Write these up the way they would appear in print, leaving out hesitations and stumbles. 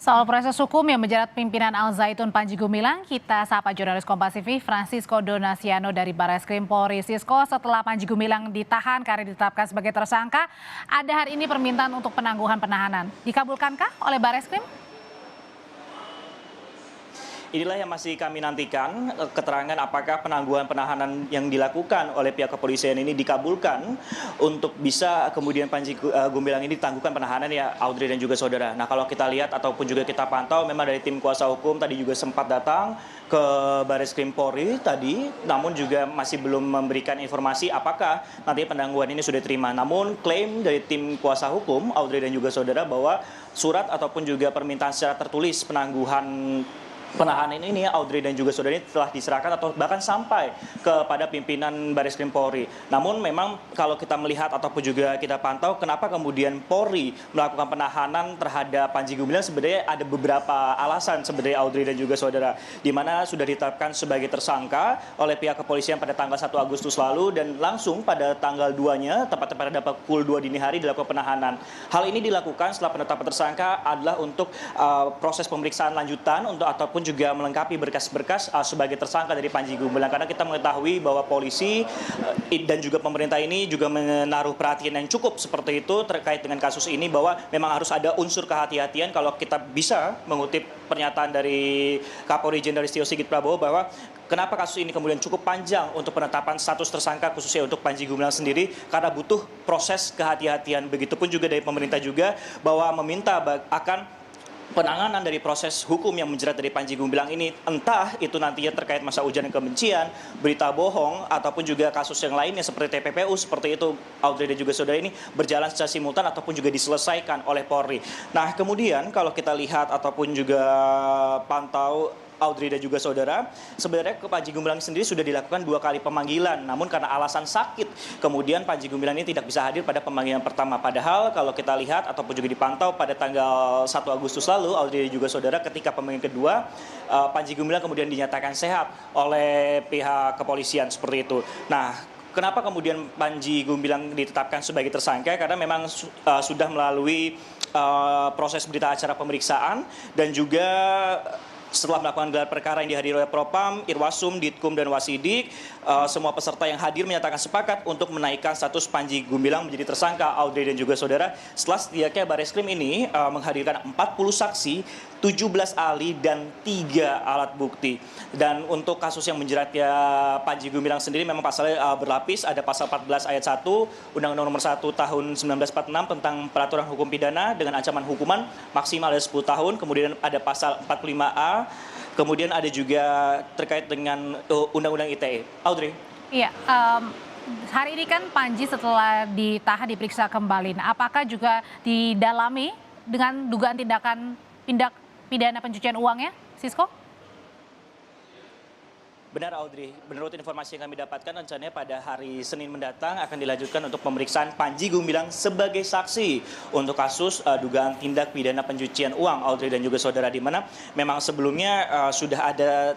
Soal proses hukum yang menjerat pimpinan Al Zaitun Panji Gumilang, kita sapa jurnalis Kompas TV Francisco Donasiano dari Barreskrim Polri. Sisko, setelah Panji Gumilang ditahan karena ditetapkan sebagai tersangka, ada hari ini permintaan untuk penangguhan penahanan. Dikabulkankah oleh Barreskrim? Inilah yang masih kami nantikan, keterangan apakah penangguhan penahanan yang dilakukan oleh pihak kepolisian ini dikabulkan untuk bisa kemudian Panji Gumilang ini ditangguhkan penahanan ya, Audrey dan juga saudara. Nah, kalau kita lihat ataupun juga kita pantau, memang dari tim kuasa hukum tadi juga sempat datang ke Barreskrim Polri tadi, namun juga masih belum memberikan informasi apakah nanti penangguhan ini sudah diterima. Namun klaim dari tim kuasa hukum, Audrey dan juga saudara, bahwa surat ataupun juga permintaan secara tertulis penangguhan penahanan ini Audrey dan juga saudara ini telah diserahkan atau bahkan sampai kepada pimpinan Barreskrim Polri. Namun memang kalau kita melihat ataupun juga kita pantau kenapa kemudian Polri melakukan penahanan terhadap Panji Gumilang, sebenarnya ada beberapa alasan sebenarnya Audrey dan juga saudara, di mana sudah ditetapkan sebagai tersangka oleh pihak kepolisian pada tanggal 1 Agustus lalu dan langsung pada tanggal 2-nya tepat pada pukul 2 dini hari dilakukan penahanan. Hal ini dilakukan setelah penetapan tersangka adalah untuk proses pemeriksaan lanjutan untuk ataupun juga melengkapi berkas-berkas sebagai tersangka dari Panji Gumilang, karena kita mengetahui bahwa polisi dan juga pemerintah ini juga menaruh perhatian yang cukup seperti itu terkait dengan kasus ini, bahwa memang harus ada unsur kehati-hatian. Kalau kita bisa mengutip pernyataan dari Kapolri Jenderal Listio Sigit Prabowo, bahwa kenapa kasus ini kemudian cukup panjang untuk penetapan status tersangka khususnya untuk Panji Gumilang sendiri, karena butuh proses kehati-hatian. Begitupun juga dari pemerintah juga bahwa meminta akan penanganan dari proses hukum yang menjerat dari Panji Gumilang ini, entah itu nantinya terkait masa ujaran kebencian, berita bohong, ataupun juga kasus yang lainnya seperti TPPU, seperti itu Audrey dan juga saudara, ini berjalan secara simultan ataupun juga diselesaikan oleh Polri. Nah, kemudian kalau kita lihat ataupun juga pantau Audrey dan juga saudara, sebenarnya ke Panji Gumilang sendiri sudah dilakukan 2 kali pemanggilan, namun karena alasan sakit kemudian Panji Gumilang ini tidak bisa hadir pada pemanggilan pertama. Padahal kalau kita lihat ataupun juga dipantau pada tanggal 1 Agustus lalu, Audrey dan juga saudara, ketika pemanggilan kedua, Panji Gumilang kemudian dinyatakan sehat oleh pihak kepolisian seperti itu. Nah, kenapa kemudian Panji Gumilang ditetapkan sebagai tersangka? Karena memang sudah melalui proses berita acara pemeriksaan dan juga setelah melakukan gelar perkara yang dihadiri oleh Propam, Irwasum, Ditkum, dan Wasidik, semua peserta yang hadir menyatakan sepakat untuk menaikkan status Panji Gumilang menjadi tersangka, Audrey dan juga saudara. Setelah setidaknya Barreskrim ini menghadirkan 40 saksi, 17 ahli, dan 3 alat bukti. Dan untuk kasus yang menjeratnya Panji Gumilang sendiri memang pasalnya berlapis, ada pasal 14 ayat 1 Undang-Undang Nomor 1 Tahun 1946 tentang Peraturan Hukum Pidana dengan ancaman hukuman maksimal ada 10 tahun, kemudian ada pasal 45A, kemudian ada juga terkait dengan Undang-Undang ITE. Audrey? Iya, hari ini kan Panji setelah ditahan diperiksa kembali. Nah, apakah juga didalami dengan dugaan tindak pidana pencucian uangnya, Sisko? Benar, Audrey. Menurut informasi yang kami dapatkan, rencananya pada hari Senin mendatang akan dilanjutkan untuk pemeriksaan Panji Gumilang sebagai saksi untuk kasus dugaan tindak pidana pencucian uang, Audrey dan juga saudara, di mana memang sebelumnya sudah ada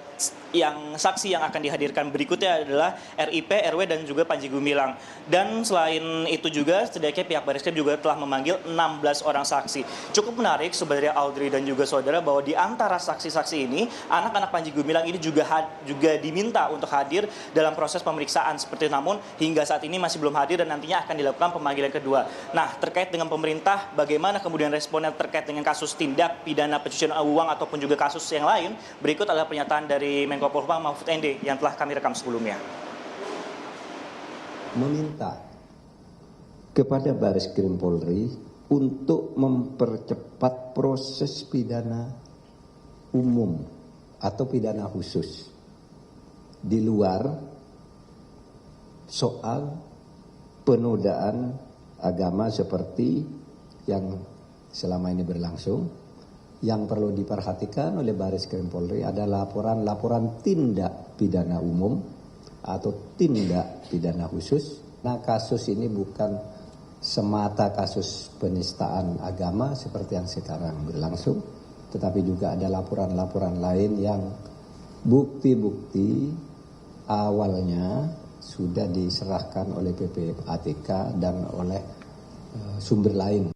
yang saksi yang akan dihadirkan berikutnya adalah RIP, RW, dan juga Panji Gumilang. Dan selain itu juga setidaknya pihak Barreskrim juga telah memanggil 16 orang saksi. Cukup menarik sebenarnya, Audrey dan juga saudara, bahwa di antara saksi-saksi ini anak-anak Panji Gumilang ini juga diminta untuk hadir dalam proses pemeriksaan seperti itu, namun hingga saat ini masih belum hadir dan nantinya akan dilakukan pemanggilan kedua. Nah, terkait dengan pemerintah, bagaimana kemudian responnya terkait dengan kasus tindak pidana pencucian uang ataupun juga kasus yang lain? Berikut adalah pernyataan dari Menko Polhukam Mahfud MD yang telah kami rekam sebelumnya. Meminta kepada Barreskrim Polri untuk mempercepat proses pidana umum atau pidana khusus di luar soal penodaan agama seperti yang selama ini berlangsung. Yang perlu diperhatikan oleh Barreskrim Polri adalah laporan tindak pidana umum atau tindak pidana khusus. Nah, kasus ini bukan semata kasus penistaan agama seperti yang sekarang berlangsung, tetapi juga ada laporan-laporan lain yang bukti-bukti awalnya sudah diserahkan oleh PPATK dan oleh sumber lain.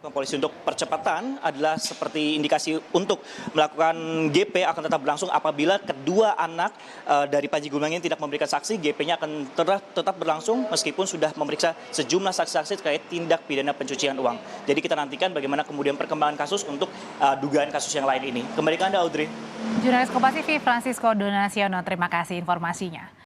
Polisi untuk percepatan adalah seperti indikasi untuk melakukan GP akan tetap berlangsung apabila kedua anak dari Panji Gumilang ini tidak memberikan saksi. GP-nya akan tetap berlangsung meskipun sudah memeriksa sejumlah saksi-saksi terkait tindak pidana pencucian uang. Jadi kita nantikan bagaimana kemudian perkembangan kasus untuk dugaan kasus yang lain ini. Kembali ke Anda, Audrey. Jurnalis Kompas TV Francisco Donaciono, terima kasih informasinya.